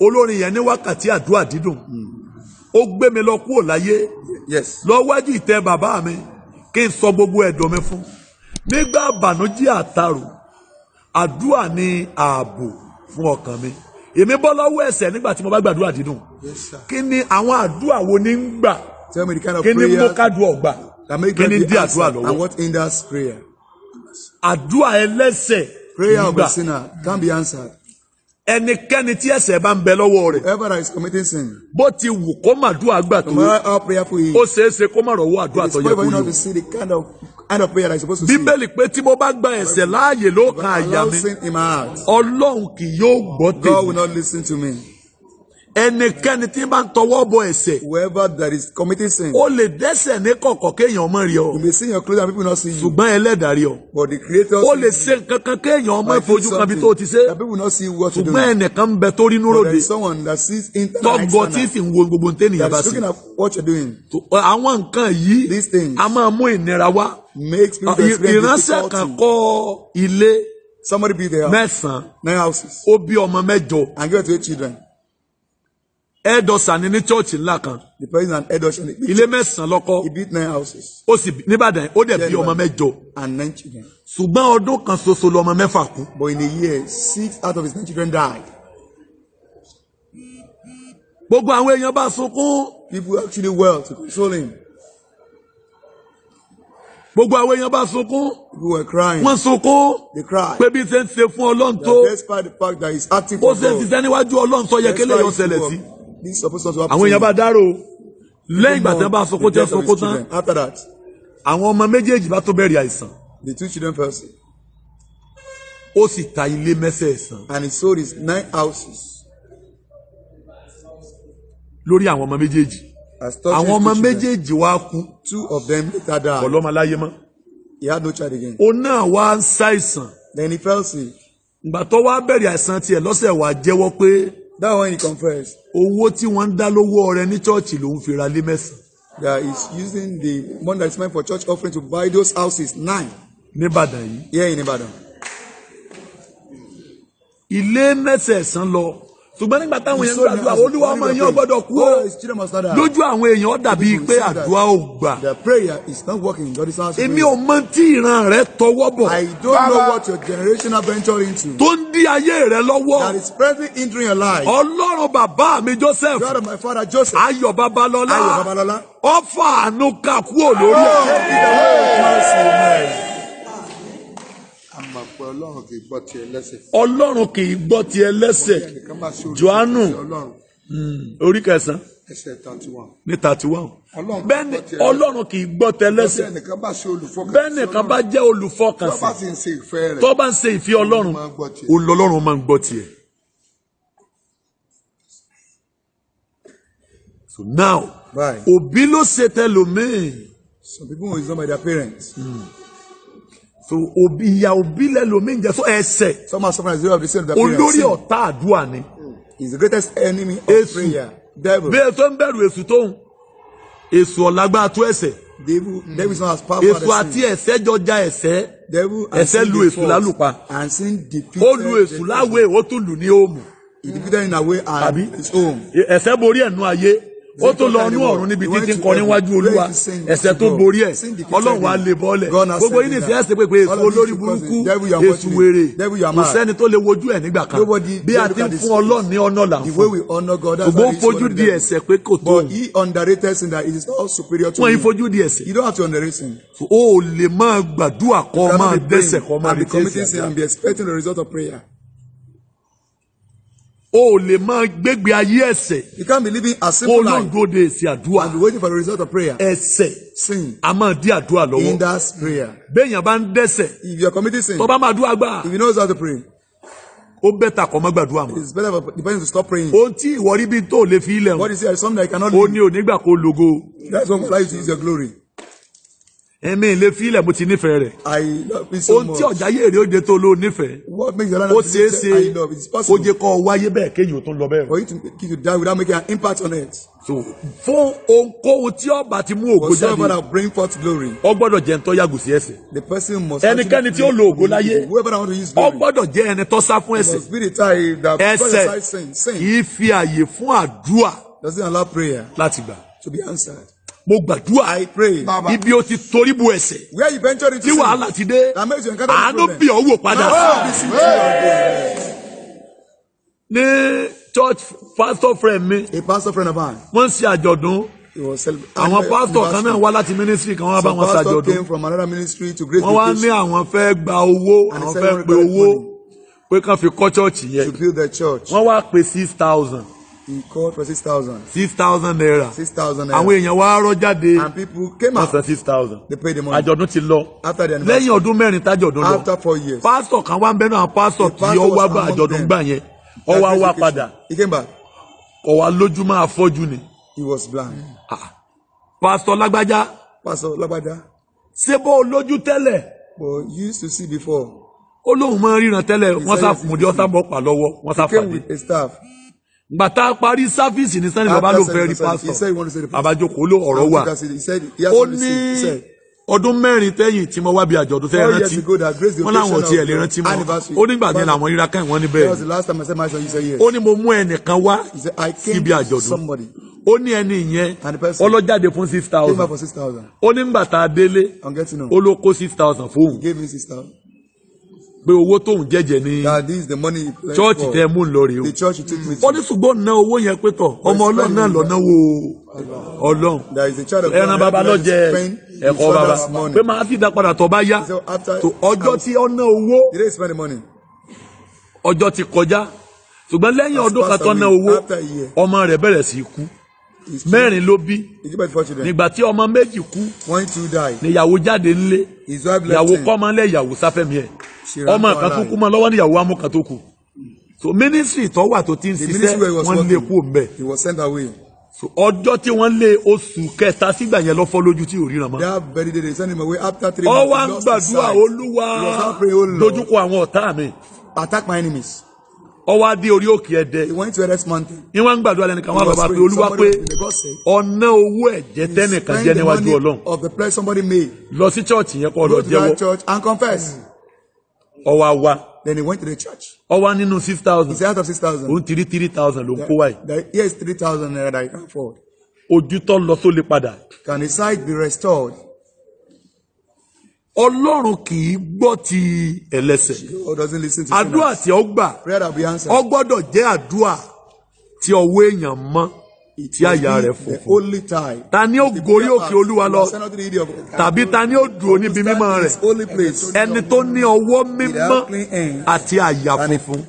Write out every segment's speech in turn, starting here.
olórin yẹn ní wákàtí àdúrà dídùn ó gbé mi lọ kúrò láyé lọ wájú ìtẹ́ bàbá mi kí n sọ gbogbo ẹ̀dùn mi fún nígbà àbànújẹ́ àtarò àdúrà ní ààbò fún ọkàn mi èmi bọ́ lọ́wọ́ ẹ̀ṣẹ̀ nígbà tí mo bá gbàdúrà dídùn kí ni àwọn àdúrà wo ní ń gbà kí ni mo kádùn ọgbà kí ni dí àdúrà lọ́wọ́ and what hinders prayer? àdúrà ẹlẹ́ṣẹ̀ Prayer of a sinner can't be answered. ẹnikẹ́ni tí ẹ̀ṣẹ̀ bá ń bẹ lọ́wọ́ rẹ̀ Whoever that is committing sin, bó ti wù kó màdúrà gbà tó no matter how prayerful he is, ó ṣeé ṣe kó má rọ̀wọ́ àdúrà it is tó yẹ possible kó not lò. to see the kind of prayer that is supposed to see. bíbélì pé tí mo bá gba ẹ̀ṣẹ̀ láàyè lọ́kàn àyà Allow mi sin in my heart. ọlọ́run kì yóò gbọ́ God tèmi will not listen to me. ẹnikẹ́ni tí bá ń tọwọ́ bọ ẹ̀ṣẹ̀ Whoever that is committing sin, ó lè dẹ́ṣẹ̀ ní kọ̀kọ̀ kéèyàn má rí ọ you may see your clothes and people will not see you. ṣùgbọ́n ẹlẹ́dàá rí ọ But the Creator ó lè sees you. ṣe nǹkan kan kéèyàn má Might do fojú kan bí tó ti ṣe that people will not see what you do. ṣùgbọ́n ẹnìkan ń bẹ tó rí But núròde there is someone that sees internal tọ́gbọ́ and tí external, sì ń wo gbogbo ntẹ́nìyàn bá that is sí looking at what you're doing. àwọn nǹkan yìí These things a máa mú ìnira wá makes people experience ìránṣẹ́ kan difficulty. kọ́ ilé Somebody build a house, mẹ́sàn-án 9 houses, ó bí ọmọ mẹ́jọ and give it to 8 children. ẹ̀ẹ́dọ̀sán ni ní chọ́ọ̀chì ńlá kan The president and Edosh, ilé mẹ́sàn-án lọ́kọ́ he built 9 houses ó sì nìbàdàn ó dẹ̀ bí ọmọ mẹ́jọ and 9 children. ṣùgbọ́n ọdún kan ṣoṣo lọmọ mẹ́fà kú. But in a year, 6 out of his 9 children died. gbogbo àwọn èèyàn bá sunkún People actually well to console him. gbogbo àwọn èèyàn bá sunkún People were crying. wọ́n sunkún They cried. pé bí ṣe ń ṣe fún ọlọ́run tó That despite the fact that he's acting ó for ṣe ń God, ṣiṣẹ́ níwájú ọlọ́run tó yẹ kí lè yọ ṣẹlẹ̀ sí. this is supposed to happen. àwọn èèyàn bá dárò lẹ́yìn ìgbà tí wọ́n bá The sunkún tí wọ́n death of his sunkún tán children. After that, àwọn ọmọ méjèèjì bá tó bẹ̀rẹ̀ àìsàn the 2 children fell sick. ó sì ta ilé mẹ́sẹ̀ẹ̀sán And he sold his 9 houses. lórí àwọn ọmọ méjèèjì As touching àwọn ọmọ his 2 children. méjèèjì wá kú 2 of them later died. ọlọ́mọ láyé mọ́ He had no child again. òun náà wá ń ṣàìsàn Then he fell sick. ìgbà tó wá bẹ̀rẹ̀ àìsàn tiẹ̀ lọ́sẹ̀ wá jẹ́wọ́ pé That when he confessed owó tí wọ́n ń dá lówó ọrẹ ní chọ́ọ̀chì lòún fi ra lé mẹ́sàn-án that he's using the money that's meant for church offering to buy those houses 9 níbàdàn yìí here in Ibadan. ilé mẹ́sẹ̀ẹ̀sán lọ ṣùgbọ́n nígbà táwọn èèyàn gbàdúrà olúwa ọmọ yẹn gbọ́dọ̀ kú ó His children must not die. lójú àwọn èèyàn ó dàbí pé àdúrà ò gbà The prayer is not working. God is not èmi ò mọ tí ìran rẹ tọwọ́ bọ̀ I don't know what your generation have ventured into tó ń dí ayé rẹ lọ́wọ́ that is presently hindering your life. ọlọ́run bàbá mi Joseph God of my father Joseph, Ayọ̀ Babalọ́lá Ayo Babalola, ọfà àánú ká kúrò lórí ẹ̀. take it away with mercy, amen. àmọ́ pé ọlọ́run kì í gbọ́ tiẹ̀ lẹ́sẹ̀. ọlọ́run kì í gbọ́ ti ẹlẹ́ṣẹ̀ ẹnìkan bá ṣe Jòhánù ọlọ́run orí kẹsàn-án ẹsẹ̀ 31. ní 31 Ọlọ́run bẹ́ẹ̀ ni ọlọ́run kì í gbọ́ Bí tẹlẹ́ṣẹ̀ ẹnìkan bá ṣe olùfọkànsí bẹ́ẹ̀ nìkan bá jẹ́ tó bá olùfọkànsìn sì ń ṣe ìfẹ́ rẹ̀ tó bá ń ṣe ìfẹ́ ọlọ́run máa gbọ́ tiẹ̀. olọ́lọ́run máa ń gbọ́ tiẹ̀. So now Right. òbí ló ṣe tẹlòmíì Some people will done by their parents. so ìyá òbí lẹlòmíì jẹ́ so ẹ̀ṣẹ̀ Some are suffering as well of the sin of their olórí parents. Sin ọ̀tá àdúrà ni is the greatest enemy of Èṣù. prayer. Devil. bí èso ń bẹ̀rù èṣù tóun èṣù ọ̀làgbà tó ẹ̀ṣẹ̀ Devil is not as powerful èṣù as àti sin. ẹ̀ṣẹ̀ jọjà ẹ̀ṣẹ̀ Devil and ẹ̀ṣẹ̀ sin lu they èṣù fought, lálùpà and sin defeated ó lu èṣù the láwé ó tún lù ní òmù He defeated in a way Àbí? and his own. ẹ̀ṣẹ̀ borí ẹ̀nu ayé ó tún lọ ọnú ọ̀run níbi títí ń kọ níwájú olúwa ẹ̀ṣẹ̀ tó borí ẹ̀ ọlọ́run wa lè bọ́lẹ̀ gbogbo yìí nìfẹ́ ẹ̀ṣẹ̀ pé èso olórí burúkú èṣù wèrè kò sẹ́ni tó lè wojú ẹ̀ nígbà kan bí a ti ń fún ọlọ́run ní ọ̀nà là ń The way fún we honor God, that's why ṣùgbọ́n ó we fojú honor di the devil. ẹ̀ṣẹ̀ pé kò tó But he underrated sin that it is not superior to wọ́n yìí him. fojú di ẹ̀ṣẹ̀ You don't have to underrate sin. ó lè máa gbàdúrà kọ́ You máa cannot be dẹ́ṣẹ̀ kọ́ praying máa and be retí committing ẹ̀ṣẹ̀ sin and be expecting the result of prayer. ó lè máa gbégbé ayé ẹ̀ṣẹ̀ You can't be living a kó simple life lóńdó de èsì àdúrà and be waiting for the result of prayer. ẹ̀ṣẹ̀ Sin a máa dí àdúrà lọ́wọ́ hinders prayer. béèyàn bá ń dẹ́ṣẹ̀ If you are committing sin, tó bá máa dúrà gbà if you know how to pray, ó bẹ́tà kọ́ mọ́ gbàdúrà mọ́ it's better for the person to stop praying. ohun tí ìwọ rí bí tó lè fi ilẹ̀ What wọn you say is something that you cannot ó leave. ní onígbà kó logo That's what allows you to use your glory. èmi ilé fílẹ̀ mo ti nífẹ̀ẹ́ rẹ̀. I love it so ohun much. tí ọ̀já yèrè ó de tó ló nífẹ̀ẹ́. What makes your life ó ṣeé ṣe I love it. It's kó possible jẹ́ kó wáyé bẹ́ẹ̀ kéèyàn tó ń lọ bẹ́ẹ̀. for you to die without making an impact on it. So fún ohunkóhun tí ọba ti mú ògo Whatsoever jáde that bring forth glory, ó gbọ́dọ̀ jẹ́ ń tó yàgò sí ẹ̀ṣẹ̀. the person must. Ẹnikẹ́ni tí ó lo ògo láyé whoever that want to use ó glory, gbọ́dọ̀ jẹ́ ẹni tó sá fún ẹ̀ṣẹ̀. must be the type that Ẹ̀ṣẹ̀ aside sin. Sin kì í fi àyè fún àdúrà doesn't allow prayer láti gbà. to be answered. Mo gbàdúrà I pray. ibi ó ti torí bu ẹ̀ṣẹ̀ Where you venture into tí sin, wàhálà ti dé that makes you encounter àánú this bí problem. ọ wò padà. Now, this is your Ní church pastor friend mi day. A pastor friend of mine, wọ́n ń ṣe àjọ̀dún he was celebrating. àwọn pastor kan náà wá láti ministry kan wọ́n bá Some wọn pastor ṣàjọ̀dún came from another ministry to grace wọ́n wá ní vacation àwọn fẹ́ gba owó And he àwọn said fẹ́ he pe wanted owó money. pé kàn fi kọ́ church to yẹn build their church. wọ́n wá pe 6,000 He called for 6,000. 6,000 naira 6,000 àwọn naira. èèyàn wá rọ́ jáde And people came wọ́n out. san 6,000 They paid the money. àjọ̀dún ti lọ After the lẹ́yìn anniversary. ọdún mẹ́rin tájọ̀dún lọ After 4 years. pásítọ̀ kan wá ń bẹ́ẹ̀ náà pásítọ̀ The tí pastor ó wá was bá among àjọ̀dún them. gbà yẹn ó That wá wá grace padà vacation. He came back. ó wá lójú máa fọ́jú ni He was blind. pásítọ̀ lágbájá Pastor Labada. ṣé bó o lójú tẹ́lẹ̀ But you used to see before. ó lóun máa ríran tẹ́lẹ̀ wọ́n sá fún un dé ọ́sá bọ́ pa lọ́wọ́ wọ́n sá He came fàdé with a staff. gbàtà parí sáfíìsì ní sẹ́ni bàbá ló fẹ́ rí He pásítọ̀ said he wanted to see the pastor. àbájókòó ló ọ̀rọ̀ wà He said he has ó something to say. He ní said, ọdún mẹ́rin tẹ́yìn tí mo wá bí àjọ̀dún tẹ́ 4 years rántí ago that grace the wọ́n láwọn occasion tiẹ̀ of lè rántí mọ́ anniversary. ó nígbà yẹn làwọn ríra káyìn wọ́n That níbẹ̀ was the last time I said my son. You said yes. ó ní mo mú ẹnìkan wá He said I came síbi to àjọ̀dún somebody. ó ní ẹni ìyẹn And the person ọlọ́jáde fún came 6,000 back for 6,000. ó ní nígbà tá a délé I'm getting on. ó ló kó 6,000 fóun He gave me 6,000. pé owó tóun jẹ́jẹ́ ní That this is the money he pledged chọ́ọ̀chì for. tẹ́ mú un lọ rèé o The church he took me ó ní to. ṣùgbọ́n ná owó yẹn pé tọ̀ ọmọ ọlọ́run náà lọ náwó ọlọ́run There is a child of ẹran God bàbá that lọ has jẹ spent his ẹ̀kọ́ bàbá father's money. pé máa fi dá padà tọ́ bá yá So after tó ọjọ́ tí ó ná owó he didn't spend the money. ọjọ́ ti kọjá ṣùgbọ́n lẹ́yìn Has ọdún kan passed tó ná away owó after a year. ọmọ rẹ̀ bẹ̀rẹ̀ sí í kú His mẹ́rin ló bí He gave birth to 4 children. nígbà tí ọmọ méjì kú One, two died. níyàwó jáde ńlé His wife left ìyàwó him. kọ́mọlẹ̀ ìyàwó sáfẹ́mi ẹ̀ She ran ọmọ for kan her tó life. kú mọ́ lọ́wọ́ níyàwó amú kan tó kù so ministry tó wà tó ti ń The ṣiṣẹ́ ministry where he was wọ́n lé kú working, òǹbẹ̀ he was sent away. so ọjọ́ tí wọ́n lé oṣù kẹta sígbà yẹn lọ́fọ́ lójú tí ò ríran mọ́ That very day they sent him away. After 3 ọ months, wá he ń lost his gbàdúrà sight. olúwa He was not praying, "Oh Lord, dojúkọ àwọn ọ̀tá mi attack my enemies." ọ wá dé orí òkè He ẹ̀dẹ́ went to Eres Mountain. ní wọ́n ń gbàdúrà lẹ́nìkan He wọ́n was bàbá pé praying. olúwa Somebody pé in the God said, ọ̀nà owó ẹ̀jẹ̀ tẹ́nìkan "Spend jẹ́ the níwájú money ọlọ́run of the pledge somebody made. lọ sí chọ́ọ̀chì yẹn kọ́ lọ Go to jẹ́wọ́ that church and confess." ọ wá wá Then he went to the church. ọ wá nínú He 6,000 said out of 6,000, òun ti rí 3,000 ló ń kó wáyé here is 3,000 naira that he can afford. ojú tó lọ sólè padà Can his sight be restored? ọlọ́run kì í gbọ́ ti ẹlẹ́ṣẹ̀ God doesn't listen to àdúrà sinners. tí ó gbà Prayer that will be answered. ó gbọ́dọ̀ jẹ́ àdúrà tí ọwọ́ èèyàn mọ́ tí àyà rẹ̀ The funfun only time. ta ni ó gorí òkè olúwa lọ tàbí ta ni ó dúró níbi mímọ́ rẹ̀ Holy place. ẹni tó ní ọwọ́ mímọ́ àti àyà funfun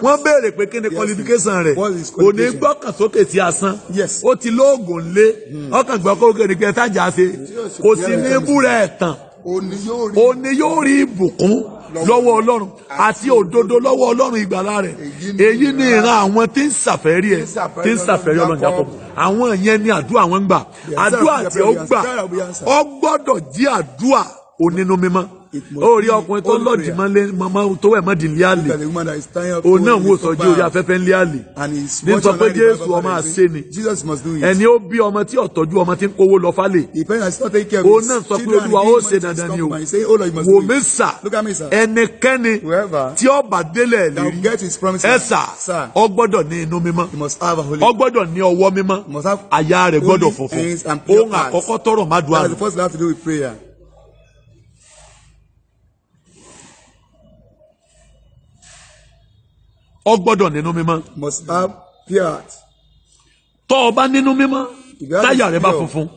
wọ́n béèrè pé kí ni qualification rẹ̀ kò ní gbọ́kàn sókè sí asán Yes. ó ti lóògùn lé ọkàn gbọ́ kó kéde pé tájà ṣe kò sí ní búrẹ́ ẹ̀tàn ó ní yóò rí ìbùkún lọ́wọ́ ọlọ́run àti òdodo lọ́wọ́ ọlọ́run ìgbàlà rẹ̀ èyí ni ìran àwọn tí ń ṣàfẹ́rí ẹ̀ tí ń ṣàfẹ́rí ọlọ́run Jacob àwọn yẹn ni àdúrà wọn ń gbà àdúrà tí ó gbà ó gbọ́dọ̀ jí àdúrà onínú mímọ́ ó rí ọkùnrin tó lọ́ọ̀dì mọ́lé mọ́mọ́ tó wẹ̀ mọ́dì ní àlè òun náà ń wò sọ́jú orí afẹ́fẹ́ ní àlè ní sọ pé Jésù ọmọ àṣẹ ni ẹni ó bí ọmọ tí ọ̀tọ́jú ọmọ tí ń kówó lọ fálè òun náà sọ pé Olúwa ó ṣe dandan ni o wò mí sà ẹnikẹ́ni tí ó bá délẹ̀ lérí ẹ̀sà ó gbọ́dọ̀ ní inú mímọ́ ó gbọ́dọ̀ ní ọwọ́ mímọ́ àyà rẹ̀ gbọ́dọ̀ funfun ohun àkọ́kọ́ tọrọ má dùn àná. Ọ gbọ́dọ̀ nínú mímọ́. Must have pure heart. Tọ́ ọ bá nínú mímọ́ táyà rẹ bá funfun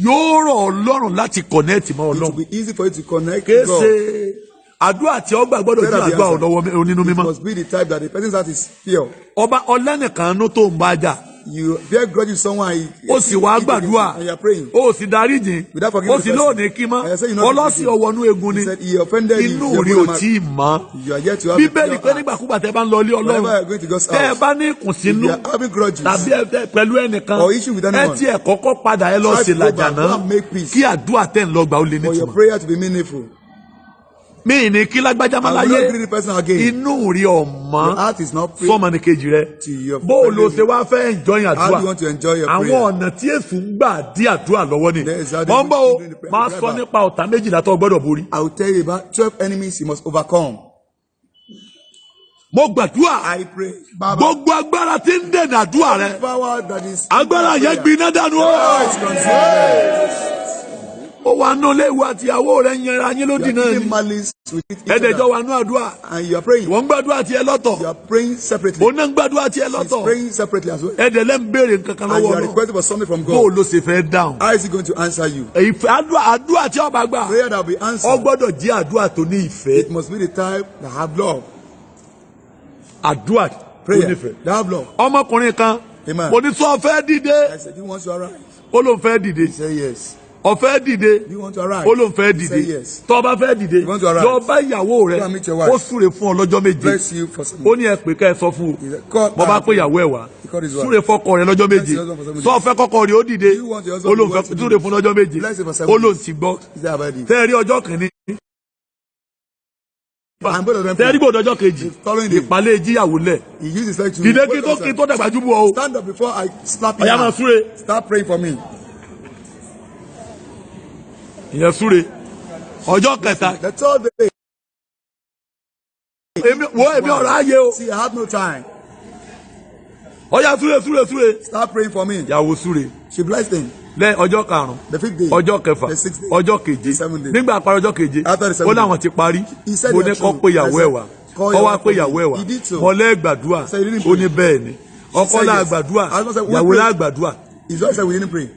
yóò rọ̀ ọ́ lọ́rùn láti connect mọ́ Ọlọ́run. It will be easy for you to connect with God. Kése àdúrà tí ó gbà gbọ́dọ̀ jẹ́ àdúrà ọ̀nọ́wọ́ onínú mímọ́. It must be the type that the person's heart is pure. Ọba ọlẹ́nìkan nú tó ń bá jà. You bear grudge with someone. ó sì wá gbàdúrà and you are praying. ó sì dáríjì Without forgiving ó sì the person. lóòní kí mọ́ And you say you not ọlọ́sìn forgive. ọwọ́nú egun ni He said he offended you. inú You rí ò tí ì mọ́ You are yet to have bíbélì pé nígbàkúgbà tẹ́ bá ń lọ ilé Whenever you ọlọ́run are going to God's tẹ́ ẹ house, bá ní ìkùnsínú if you are having grudges, tàbí pẹ̀lú ẹnìkan or issue with ẹ anyone, tiẹ̀ kọ́kọ́ padà ẹ lọ try ṣe to go làjà back, go náà and make peace. kí àdúrà tẹ̀ ń lọ gbà ó lè for your nítumọ̀ prayer to be meaningful. mí ní kí lágbájá máa I will láyé not greet the person again. inú rí Your ọmọ heart is not free sọmọ ní kejì rẹ to your bó o lo ṣe wá fẹ́ enjoy How do àdúrà you want to enjoy your àwọn prayer? ọ̀nà tí èsù ń gbà dí àdúrà lọ́wọ́ ni There is how wọ́n bọ́ o they do the máa prayer. sọ nípa ọ̀tá méjìlá tó gbọ́dọ̀ borí. I will tell you about 12 enemies you must overcome. mo gbàdúrà I pray. Baba, gbogbo agbára tí ń dènà àdúrà rẹ power that is agbára yẹn gbiná dànù o. It's consumed. ó wà nù léwu àtìyàwó rẹ yẹra yín You lódì are náà keeping ni malice with each ẹ̀ẹ́dẹ̀jọ́ other. wà nù àdúrà And you are praying. wọ́n ń gbàdúrà tiẹ̀ lọ́tọ̀ You are praying separately. òun náà ń gbàdúrà tiẹ̀ He's lọ́tọ̀ praying separately as well. ẹ̀ẹ́dẹ̀ lẹ́ ń béèrè nǹkan kan And you lọ́wọ́ are náà requesting for something from bó o God. ló ṣe fẹ́ dáhùn. How is he going to answer you? ìfẹ́ àdúrà tí ọba gbà Prayer that will be ọ answered. gbọ́dọ̀ jẹ́ àdúrà tó ní ìfẹ́ It must be the type that have love. àdúrà tó Prayer nífẹ̀ẹ́. that have love. ọmọkùnrin kan Amen. mo ní sọ fẹ́ dìde I said, do you want to arise? ó ló ń fẹ́ dìde He said, yes. ọ̀fẹ́ dìde Do you want to arise? ó ló ń fẹ́ He dìde said, yes. tó bá fẹ́ dìde You want to arise? lọ bá ìyàwó rẹ Go and meet your wife. ó súre fún ọ lọ́jọ́ méje Bless you for some. ó ní ẹ pè ká ẹ sọ fún o He said, call mo bá her. pé ìyàwó ẹ wá He called his wife. súre fọ́kọ rẹ lọ́jọ́ méje Bless your husband for 7 sọ fẹ́ kọ́kọ rẹ ó dìde You want your ó husband ló ń to fẹ́ go to súre fún lọ́jọ́ méje Bless him for 7 ó ló ń ti gbọ́ He said, about it. tẹ́ẹ̀rí ọjọ́ kìíní And both of them tẹ́ẹ̀rí gbòdò ọjọ́ kejì following day, ìpàlẹ́ ìjíyàwó lẹ̀ he used his leg to dìde kí wake tó up, kí tó dàgbà jù bú ọ o stand up before I slap you. ọ̀yá máa súre Start praying for me. ìyẹn súre ọjọ́ kẹta The third day, èmi ọ̀rọ̀ ayé o see, I have no time. ọ̀yá súre Start praying for me. ìyàwó súre She blessed him. lẹ́ ọjọ́ karùn-ún The 5th day, ọjọ́ kẹfà the 6th day, ọjọ́ keje the 7th day. nígbà parí ọjọ́ keje After the 7th ó láwọn ti parí He said mo they ní are kọ́ true. pé ìyàwó I ẹ̀ said, wá call kọ́ your wá wife pé for me. ìyàwó ẹ̀ wá He did so. mọ̀lẹ́ gbàdúrà So he didn't ó ní pray. bẹ́ẹ̀ ni ọkọ said náà yes. gbàdúrà I was like, we ìyàwó pray. náà gbàdúrà His wife said, we didn't pray.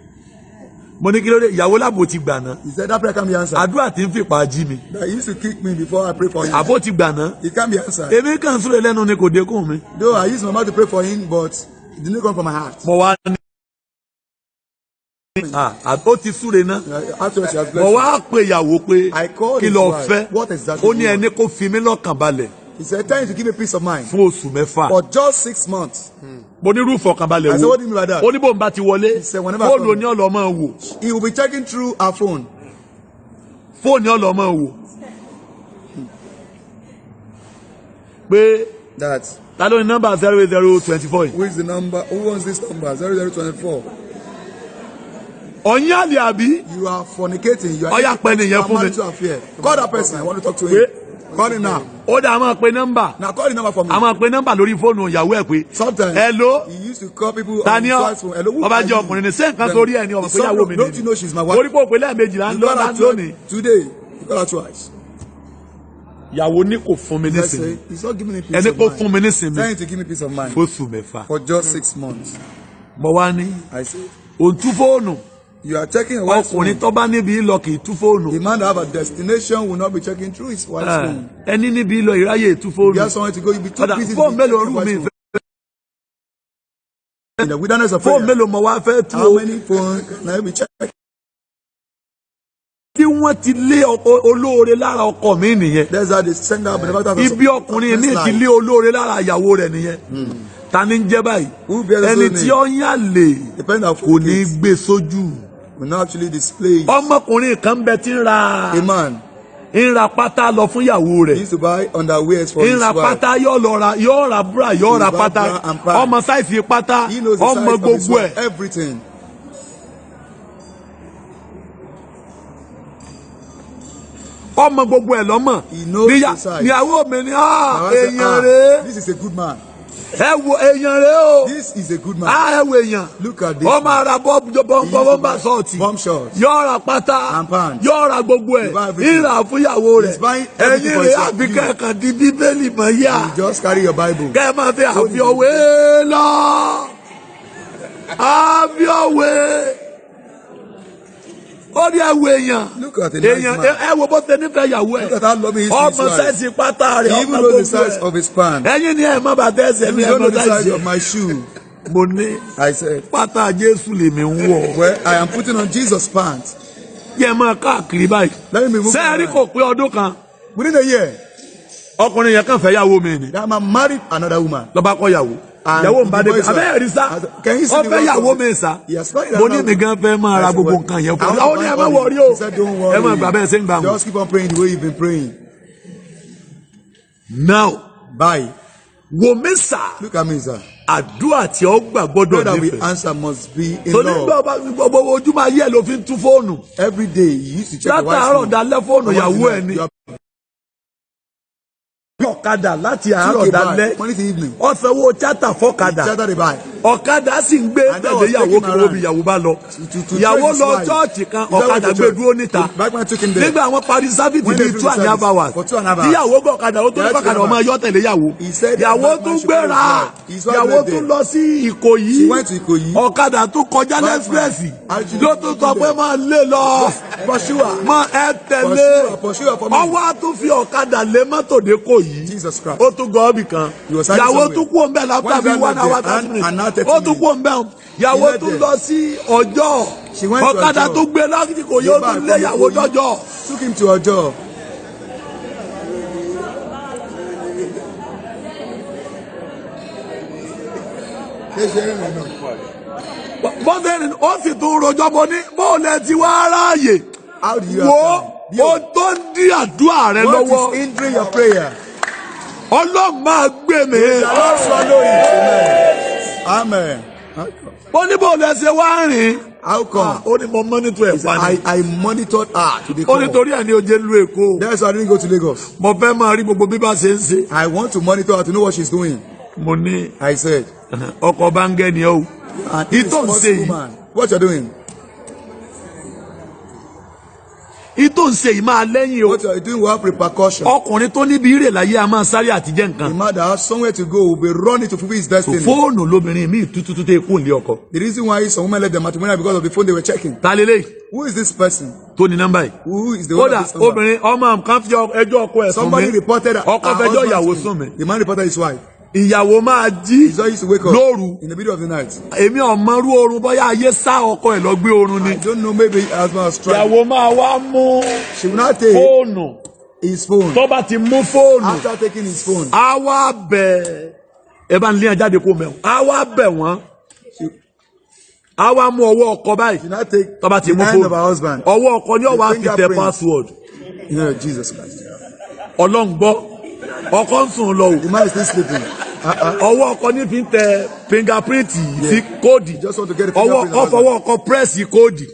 mo ní kí ló dé ìyàwó láàbò ti gbà ná He said, that prayer can't be answered. àdúrà tí ń fipá jí mi That he used to kick me before I pray for him. àbó ti gbà ná It can't be answered. èmi kàn súre lẹ́nu ni kò dékùn mi Though I used my mouth to pray for him, but it didn't come from my heart. mo wá ní ó ti súre ná Afterwards, she has mo blessed wá pe ìyàwó pé I called kí his ló wife. fẹ́ What exactly ó ní do you ẹni kó fi mí lọ́kàn balẹ̀ me. He said, tell him to give me peace of mind. fún oṣù mẹ́fà For just 6 months. mo ní rúfọ̀ kan balẹ̀ I said, wo what do you mean by that? ó ní bóun bá ti wọlé He said, whenever I fóònù come- ní ọlọ́mọ wò He will be checking through our phone. fóònù ní ọlọ́mọ wò pé That, ta ló ní nọ́mbà 08024 yìí who is the number? Who wants this number? 0024. ọ̀yìn àlè àbí You are fornicating. You are Oya, pè nìyẹn fún mi. marital affair. Call that person. I want to talk to pé him. Call him now. ó dà á máa pe nọ́mbà Now call the number for me. a máa pe nọ́mbà lórí fóònù ìyàwó ẹ̀ pé Sometimes hello he used to call people ta on ni his ọ́ wife's phone. Hello, who ọba are jẹ́ you? ọkùnrin ní sẹ́ǹkan Then sórí ẹ̀ ní ọmọ he pé ìyàwó mi said, don't you know she's my wife? orí pé òpè lẹ́ẹ̀mejì là ń You lọ call her lónìí today. You call her twice. ìyàwó ní kò fún mi Let's nísìnyí say he's not giving me peace ẹni of kò mind. fún mi nísìnyí Trying to give me peace of mind fóṣù mẹ́fà for just 6 months. mo wá ní I said, òun tú fóònù you are checking your wife's phone. ọkùnrin tó bá níbi lọ kì í tú fóònù The man that have a destination will not be checking through his wife's phone. ẹni níbi lọ ìráyè tú If fóònù you have somewhere to go, you'll be too ọ̀dà busy to fóònù be mélòó checking rú mi wife's fẹ́ phone. In the wilderness of fóònù prayer, mélòó mo wá fẹ́ tú how o many phones can I be checking? bí wọ́n ti lé olóore lára ọkọ mi nìyẹn That's how they send out benefactors of ibi ọkùnrin mi ti lé olóore lára ìyàwó rẹ̀ nìyẹn ta ni ń jẹ́ báyìí Who bears the ẹni soul tí name? ó ń yàlè Depending on kò ní gbé sójú will not actually display. ọmọkùnrin kan bẹ tí ń ra A man pátá lọ fún ìyàwó he rẹ̀ used to buy underwears for ń his ra wife. pátá yóò ra bra yóò ra buy pátá bra and pants. ọmọ sáìsì pátá He knows the ọmọ size of his gbogbo wife, ẹ̀ everything. ọmọ gbogbo ẹ̀ lọ́mọ He knows the size. níyàwó mi ni My wife said, èèyàn rèé this is a good man. ẹ wo èèyàn rèé o This is a good man. ẹ wo èèyàn Look at this. ọmọ ara bọ́m̀bà sọ̀tì Bomb shorts. yóò ra pátá And pants. yóò ra gbogbo ẹ̀ He buy everything. ìrà fúnyàwó rẹ̀ He's buying everything ẹ̀yin for rẹ̀ himself. àbí You. kẹ́kàn di bíbélì mọ́ yá You just carry your Bible. kẹ́ ẹ máa fi àfiọ̀wé lọ àfiọ̀wé ó ní ẹwù èèyàn Look at the nice èèyàn man. ẹ wo bó ṣe nífẹ̀ẹ́ ìyàwó ẹ̀ Look at how loving he is to his ọmọ wife. sẹ́ẹ̀sì pátá rẹ̀ He ọmọ even knows the gbogbo size ẹ̀ of his pants. ẹ̀yin ni ẹ̀ má bàtẹ́ ẹsẹ̀ mi You ẹ̀ don't mọ know the size sáìsì of my shoe. mo ní I said, pátá Jésù lèmi ń wọ̀. well, I am putting on Jesus' pants. Yẹ máa káàkiri báyìí. Let me move Sẹ́ẹ̀rí around. kò pé ọdún kan. Within a year, Ọkùnrin yẹn kàn fẹ́ yàwó mi ni. that man married another woman. Lọ́ba kọ́ yàwó. And Ìyàwó ń bá the débi. boys were- Abẹ́rẹ́ rí sá. Can you see Ó the fẹ́ work yàwó of- mi sá. He has married Mo ní another mi gan fẹ́ máa woman. ra I said, gbogbo well, nǹkan yẹn fún I mi. want Àwọn to ní ẹ buy má all wọrí this. o. He said, don't Ẹ má worry. gbà bẹ́ẹ̀ ṣe ń gbà wọ́n. Just keep on praying the way you've been praying. Now, Bye. wò mí sà. Look at me, sir. Àdúrà tí ó gbà gbọ́dọ̀ Prayer that we nífẹ̀ẹ́. answer must be in Torí gbọ́ love. bá gbogbo ojúmọ́ ayé ẹ̀ ló fi ń tú fóònù. Every day you used to check the Látàárọ̀ wife. dalẹ́ fóònù ìyàwó ẹ̀ ni. Ọ̀kadà láti àárọ̀ dalẹ́. Monday to evening. Ó sanwó chátà fọ́kadà. Chatter the buy. Ọ̀kadà sì ń gbé And that tẹ̀lé was ìyàwó taking kí around. wọ́n bí ìyàwó bá lọ. To Ìyàwó train his lọ wife. chọ́ọ̀chì kan Is that what ọ̀kadà the gbé church- dúró níta. The backman took him there. Nígbà àwọn parí sáfìtì When bíi they 2.5 finished service hours. for 2.5 hours. Tíyàwó gbọ́ ọ̀kadà ó tó ní Yes, ọ̀kadà yes, ọmọ ẹyọ tẹ̀lé ìyàwó. He said Ìyàwó that tún man should gbéra. follow his wife. His wife Ìyàwó left tún there. lọ sí Ìkòyí. She went to Ìkòyí. Ọ̀kadà tún kọjá Backman. lẹ́sírẹ́sì. Actually, Ló tún sọ pé máa lé lọ. Pursue her. Máa ẹ tẹ̀lé. Pursue her for me. Ọwọ́ á tún fi ọ̀kadà lé mọ́tò dé Ìkòyí. Jesus Christ. Ó tún gọ́ ọ́bì kan. He was hiding Ìyàwó somewhere. tún kú òǹbẹ̀ lápá One bíi time 1 hour left 30 there, minutes. and now 30 Ó tún kú òǹbẹ̀. Ìyàwó left tún there. lọ sí Ọjọ́. She went to Ọ̀kadà Ọjọ́. tún gbé láti Ìkòyí ó tún lé ìyàwó dọ́jọ́. Took him to her job. Bọ́sẹ̀rì ó sì tún rojọ́ bọ́ ní bóòlẹ̀ tí wàá ráàyè. How do you Wo have o tó ń dí àdúrà rẹ What lọ́wọ́. is hindering your prayer? Ọlọ́run máa gbé mi. The Lord swallow it. Amen. Amen. Ó ní bóòlẹ̀ ṣe wá rìn. How come? Ó ní mo mọ́nítọ̀ ẹ̀ pa ni. I monitored her to the Ó core. ní torí ẹ̀ ní oje lu Èkó. That's why I didn't go to Lagos. Mo fẹ́ máa rí gbogbo bí bá ṣe ń ṣe. I want to monitor her to know what she's doing. Mo ní I said, ọkọ̀ báńgẹ́ ni ó. and Ìtò ń ṣe yìí. man, what you're doing? Ìtò ń ṣe yìí máa lẹ́yìn o. What you're doing will have repercussion. Ọkùnrin tó níbi ìrè láyé a máa sáré àtijẹ́ The nǹkan. man that has somewhere to go will be running to fulfill his destiny. Fóònù lóbìnrin mi tútútú tẹ kú ní ọkọ. The reason why some women left their matrimonial because of the phone they were checking. Ta lélẹ̀ Who is this person? tó ní nọ́mbà yìí. Who is the owner Kódà of this number? obìnrin ọmọ kan fi ẹjọ́ ọkọ ẹ̀ sùn Somebody mí. reported that Ọkọ her fẹjọ́ husband ìyàwó to sùn me. mí. The man reported his wife. Ìyàwó máa jí His wife used to wake up lóru. in the middle of the night. Èmi ọ̀mọ́rú oorun bóyá ayé sá ọkọ ẹ̀ lọ gbé oorun ni. I don't know, maybe her husband was trying. Ìyàwó máa wá mú She will not take fóònù. his phone. Tó bá ti mú fóònù. After taking his phone, A wá bẹ̀ ẹ bá ń lé jáde kó mẹ́wọ̀n. A wá bẹ̀ wọ́n. A wá mú ọwọ́ ọkọ báyìí. she will not take Tó bá ti the mú hand of her fóònù. husband. Ọwọ́ ọkọ ni ó wá The fi tẹ fingerprint. password. You know, Jesus Christ. Ọlọ́run gbọ́. Ọkọ ń sùn lọ o. The man is still sleeping. Ọwọ́ ọkọ ní fi ń tẹ fingerprint sí kóòdì. Just want to get the Ọwọ́ fingerprint ọkọ of fọwọ́ ọkọ press kóòdì.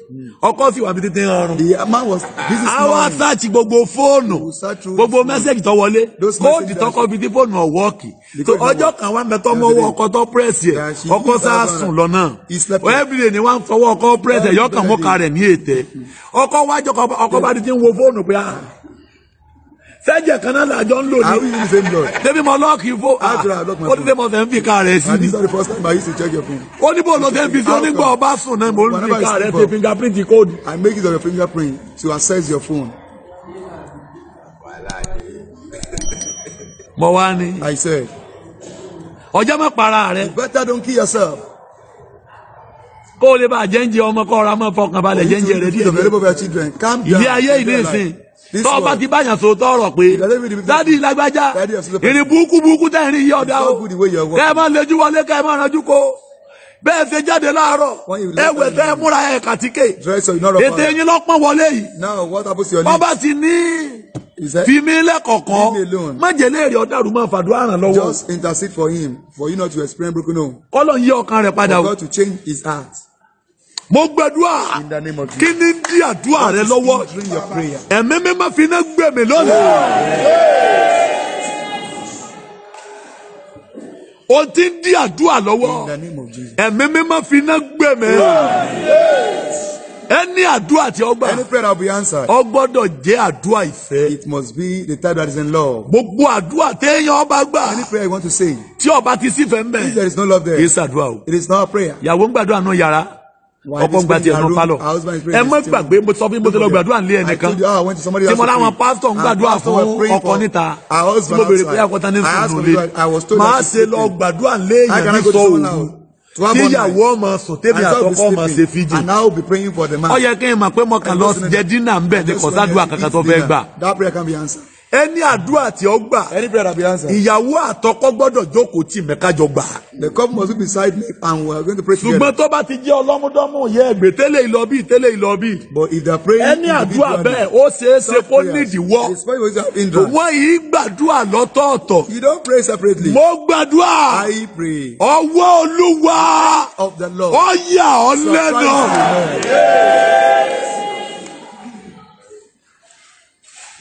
Ọkọ sì wà bí tètè ọrùn. The man was busy Àwọn snoring. àtàchì gbogbo fóònù. We'll search through Gbogbo his phone. mẹ́sẹ̀gì tó wọlé. Those Kóòdì messages tọkọ fi tí fóònù ọ̀wọ́ọ̀kì. Because Ọjọ́ kan wá mẹ́tọ́ mọ́ ọwọ́ ọkọ tó press yẹ. That she Ọkọ used sá that sùn one. lọ́nà. He slept. Everyday ni wọ́n fọwọ́ ọkọ press ẹ̀ yọkàn mọ́ka rẹ̀ ní ètè. Ọkọ wájọ ọkọ bá di ti ń wo fóònù pé sẹ́jẹ̀ kan náà làjọ ń lò Are we ní. using the same blood? Débi mo lọ́ọ̀kì fó. Actually, I lock my Ó ní sẹ́ mo fẹ́ ń fi ká rẹ̀ sí And ni. this is not the first time I used to check your phone. Ó ní bó ló fẹ́ ń fi sí onígbà ọba sùn náà mo ń fi ká rẹ̀ ṣe fingerprint kóòdì. I make use of your fingerprint to access your phone. Mo wá ní. I said, Ọjọ́ mọ́ para rẹ̀. better don't kill yourself. Kó o lè bá jẹ́ǹjẹ ọmọ kọ́ ọ̀rá mọ́ fọkàn balẹ̀ jẹ́ǹjẹ rẹ̀ The díẹ̀. available for your children. Calm down. Ilé ayé ìní ìsìn. Tọ́ ọba ti báyàn so tọrọ pé dádì lágbájá ìrìn burúkú tẹ̀ ń rìn yí ọ̀dà o. Kẹ́ ẹ máa lejú wọlé kẹ́ ẹ máa ranjú kó. Bẹ́ẹ̀ ṣe jáde láàárọ̀. Ẹ̀wẹ̀ tẹ́ ẹ múra ẹ̀ kàtíkè. Dress so you're not Ètè yín lọ́pọ̀n wọlé yìí. Now, what happens to your Bọ́bá lips? ti ní He said, fi mí lẹ́kọ̀ọ̀kan. Leave me alone. Májèlé èrè ọ̀dàrú máa fàdúrà ràn lọ́wọ́. just intercede for him, for you not to experience broken home. Kọ́lọ̀ ń yí ọkàn rẹ̀ padà For o. God to change his heart. Mo gbàdúrà. In the name of Kí Jesus. ni ń dí àdúrà rẹ lọ́wọ́? During your prayer. Ẹ̀mí mi máa fi iná gbé mi lónìí. O ti ń dí àdúrà In lọ́wọ́. the name of Jesus. Ẹ̀mí mi máa fi iná gbé mi. Ẹni àdúrà tí ó gbà. Any prayer that will be answered, Ó gbọ́dọ̀ jẹ́ àdúrà ìfẹ́. it must be the type that is in love. Gbogbo àdúrà téèyàn bá gbà. Any prayer you want to say, Tí ó bá ti sífẹ̀ẹ́ ń bẹ̀. if there is no love there, Kì í ṣàdúrà o. it is not a prayer. Ìyàwó ń gbàdúrà náà yàrá. Wife Ọkọ is ń gbà praying in tiẹ̀ her nù room, pálọ̀. her husband is Ẹ praying in má his room. gbàgbé mo sọ fún mi mo ti lọ gbàdúrà nílé I ẹnìkan. told you how I went to somebody Tí else mo to láwọn pray. pásítọ̀ ń gbàdúrà And pastor were fún praying ọkọ for níta. her husband Tí mo béèrè pé outside. àkọ́tà ní I asked sùn for lé. God, I was told Máa that ṣe lọ gbàdúrà I léèyàn ní cannot go to sọ someone òru. else. To have one tíyàwó ọmọ sùn tèmi And I will be àtọkọ ọmọ ṣe sleeping, fíjì. and I will be praying for the man. Ó yẹ kí n mọ̀ pé mo kàn lọ jẹ dínà ń bẹ̀ ní Just kọ̀sádùá when kankan I tó eat fẹ́ dinner, gbà. that prayer can be answered. Ẹni àdúrà tí ó gbà. Any prayer that be answered. Ìyàwó àtọkọ gbọ́dọ̀ jókòó tì mẹ́kájọ gbà. The couple must be beside me and we are going to pray together. Ṣùgbọ́n tó bá ti jẹ́ ọlọ́múdọ́mú yẹ ẹgbẹ́ tẹ́lẹ̀ ìlọ́bí tẹ́lẹ̀ ìlọ́bí. But if they are praying, Ẹni àdúrà bẹ́ẹ̀ ó ṣeé ṣe kó nídìíwọ́. it's possible to have hindrance. Wọ́n yìí gbàdúrà lọ́tọ̀ọ̀tọ̀. You don't pray separately. Mo gbàdúrà. I pray Ọwọ́ Olúwa. of the Lord. Ó yà ọ́ lẹ́nu.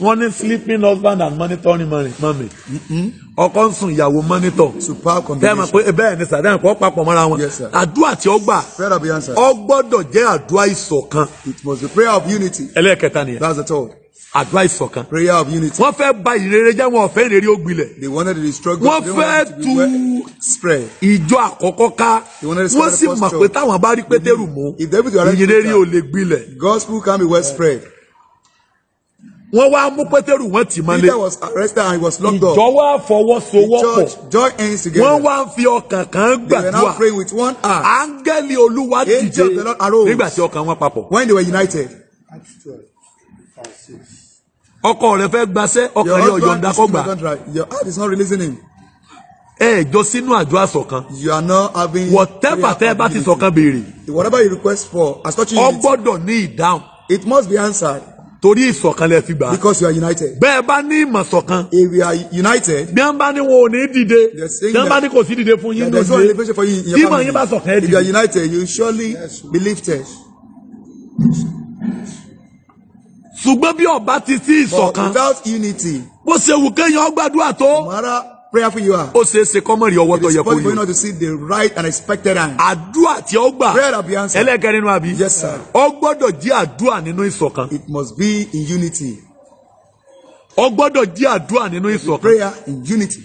Wọ́n ní sleeping husband and monitoring mommy. Ọkọ ń sùn ìyàwó monitor. Superb Tẹ́ combination. mọ̀ pé bẹ́ẹ̀ ni sàdáyàn kọ́ papọ̀ mọ́ra wọn. Yes, sir. Àdúrà tí ó gbà. Prayer that be answered. Ó gbọ́dọ̀ jẹ́ àdúrà ìṣọ̀kan. It must be prayer of unity. Ẹlẹ́ẹ̀kẹta nìyẹn. That's the third. Àdúrà ìṣọ̀kan. Prayer of unity. Wọ́n fẹ́ bà ìrere jẹ́ wọn ọ̀fẹ́ ìrere ó gbilẹ̀. They wanted to destroy Wọ́n God. They wanted fẹ́ it to be spread. Ìjọ àkọ́kọ́ ká. They wanted to Wọ́n spread sì the mọ̀ first pé church. táwọn bá rí Pétérù mú. If David were Ìrere ò lè gbilẹ̀. gospel can be well spread. Wọ́n wá mú Pétérù wọ́n tì mọ́lé. Peter was arrested and he was locked up. Ìjọ wá fọwọ́sowọ́pọ̀. The church joined hands together. Wọ́n wá ń fi ọkàn kan They were now gbàdúrà. praying with one heart. Áńgẹ́lì Olúwa Angel dìde of the Lord arose. nígbà tí ọkàn wọn papọ̀. When they were united. Ọkọ rẹ̀ fẹ́ gbaṣẹ́, ọkàn Your rẹ̀ husband ọ̀yọ̀ǹda is kó in the gbà. contract. Your heart is not releasing him. Ẹ jọ sínú àjọ àṣọ̀kan. You are not having. Whatever tẹ́ bá ti ṣọ̀kan béèrè. Whatever you request for, as touching Ó unity, gbọ́dọ̀ ní ìdáhùn it must be answered torí ìṣọ̀kan lẹ fi gbà. because you are united. Bẹ́ẹ̀ bá ní ìmọ̀ ṣọ̀kan. If we are united, Bí wọ́n bá ní wọn ò ní dìde. They're saying Bí wọ́n bá ní that- kò sí dìde fún yín there's no lóde. elevation for you in your Tí ìmọ̀ yín bá family. ṣọ̀kan ẹ If you are dìde. united, you will surely be lifted. Ṣùgbọ́n bí ọba ti sí But ìṣọ̀kan. without unity, Bó ṣe wù kéèyàn gbàdúrà no tó. matter prayerful you are, Ó ṣeé ṣe kọ́mọ̀rì ọwọ́ tó it is yẹ kó possible for you yọ. not to see the right and expected hand. Àdúrà tí ó gbà. Prayer that be answered. Ẹlẹ́kẹ̀rin nínú àbí. Yes, sir. Ó gbọ́dọ̀ jẹ́ àdúrà nínú ìṣọ̀kan. It must be in unity. Ó gbọ́dọ̀ jẹ́ àdúrà nínú ìṣọ̀kan. Prayer in unity.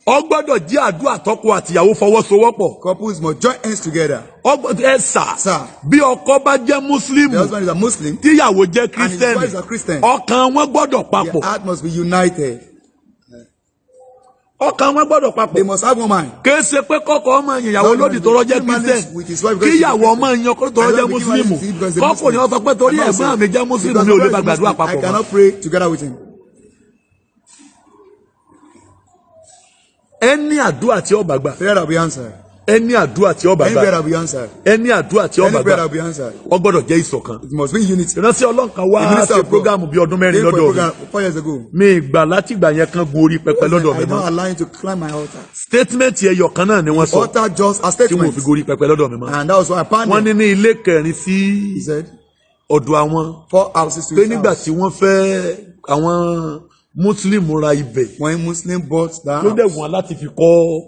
Ó gbọ́dọ̀ jẹ́ àdúrà tọkọ àtìyàwó fọwọ́sowọ́pọ̀. Couples must join hands together. Ó gbọ́dọ̀ ẹ sà. Sir. Bí ọkọ bá jẹ́ The Mùsùlùmí husband is a Muslim. tíyàwó jẹ́ And his wife is a Kírísítẹ́nì. Christian. Ọkàn wọn gbọ́dọ̀ Their papọ̀. heart must be united. Ọkàn wọn gbọ́dọ̀ They papọ̀. must have one mind. Kìí ṣe pé kọ́kọ́ ọmọ ìyàwó lódì tọrọ jẹ́ Kírísítẹ́nì. Kíyàwó ọmọ ìyàn kó tọrọ jẹ́ Mùsùlùmí. Kọ́kùnrin ọsọ pé torí ẹ̀gbọ́n mi jẹ́ Mùsùlùmí mi ò lè bá gbàdúrà I papọ̀ mọ́. cannot pray together with him. Ẹni àdúrà tí ó bá gbà. Prayer that will be answered. Ẹni àdúrà tí ó bá Any prayer gbà. that will be answered. Ẹni àdúrà tí ó Any bá prayer gbà. that will be answered. Ó gbọ́dọ̀ jẹ́ ìṣọ̀kan. It must be unity. Ìránṣẹ́ Ọlọ́run kan wá The minister ṣe of God prógámù bíi ọdún mẹ́rin came for a lọ́dọ̀ mi. program 4 years ago. Mi ìgbà láti ìgbà yẹn kan gun orí pẹpẹ lọ́dọ̀ mi I don't mọ́. allow him to climb my altar. Statement ẹyọ kan náà ni wọ́n sọ Altar just a tí mo statement. fi gorí pẹpẹ lọ́dọ̀ mi mọ́. And that was why I Wọ́n panned ní him. ní ilé kẹrin sí He said, ọ̀dọ̀ àwọn 4 houses to pé his nígbà house. tí wọ́n fẹ́ àwọn Muslim ra ibẹ̀ When Muslim bought that ló dẹ̀ house, wọ́n láti fi kọ́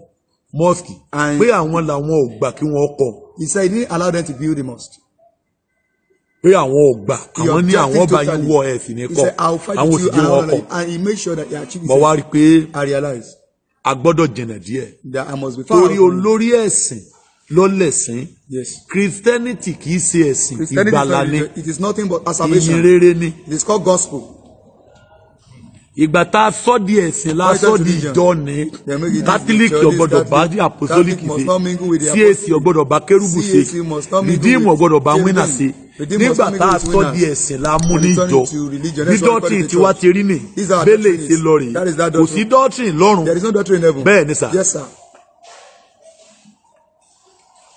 mosque And- pé àwọn làwọn ò gbà kí wọ́n kọ́ he said he didn't allow them to build the mosque. pé àwọn ò gbà He àwọn ní objected àwọn bá yín totally. wọ ẹ̀sìn ní He kọ́ said, I'll fight àwọn with sì you jẹ́ and, wọn kọ́. and he made sure that he achieved Mo his wá rí i pé I realized a gbọ́dọ̀ jìnnà díẹ̀ that I must be far torí away from him. olórí ẹ̀sìn ló lẹ̀sìn Yes. Christianity kì í ṣe ẹ̀sìn Christianity is ìgbàlà not ni religion. It is nothing but a ìyìn salvation. rere ni It is called gospel. ìgbà tá a sọ di ẹ̀sìn la sọ di ìjọ ni They make it Catholic Methodist, ọgbọ́dọ̀ bá Catholic, di apostolic Catholic must ṣe not mingle with the CAC ọgbọ́dọ̀ bá kérúbù ṣe CAC must not mingle Redeem with ọgbọ́dọ̀ bá Redeem. wínà ṣe Redeem must nígbà not tá a mingle with sọ di winners. ẹ̀sìn la mú ní And turn ìjọ it to religion. bí That's what we call doctrine it ti wá church. ti rí ni These are our bẹ́lẹ̀ doctrines. ṣe lọ rèé That is that kò sí doctrine. doctrine lọ́run There is no doctrine in heaven. bẹ́ẹ̀ ni sà Yes, sir.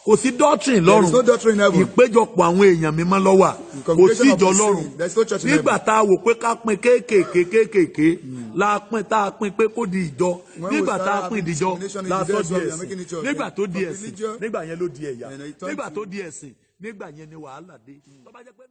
kò sí doctrine There lọ́run is no doctrine in heaven. ìpéjọpọ̀ àwọn èèyàn mímọ́ ló wà kò congregation sí of ìjọ the lọ́run saints. There is no church in nígbà heaven. tá a wò pé ká pín kéékèèké la pín tá a pín pé kó di ìjọ When we nígbà tá a start pín having ìdíjọ discrimination in la the sọ church, di we are ẹ̀sìn making it church. nígbà tó di From ẹ̀sìn religion, nígbà yẹn ló di ẹ̀yà and it turned nígbà to- tó di ẹ̀sìn nígbà yẹn ni wàhálà dé. Tó bá jẹ́ pé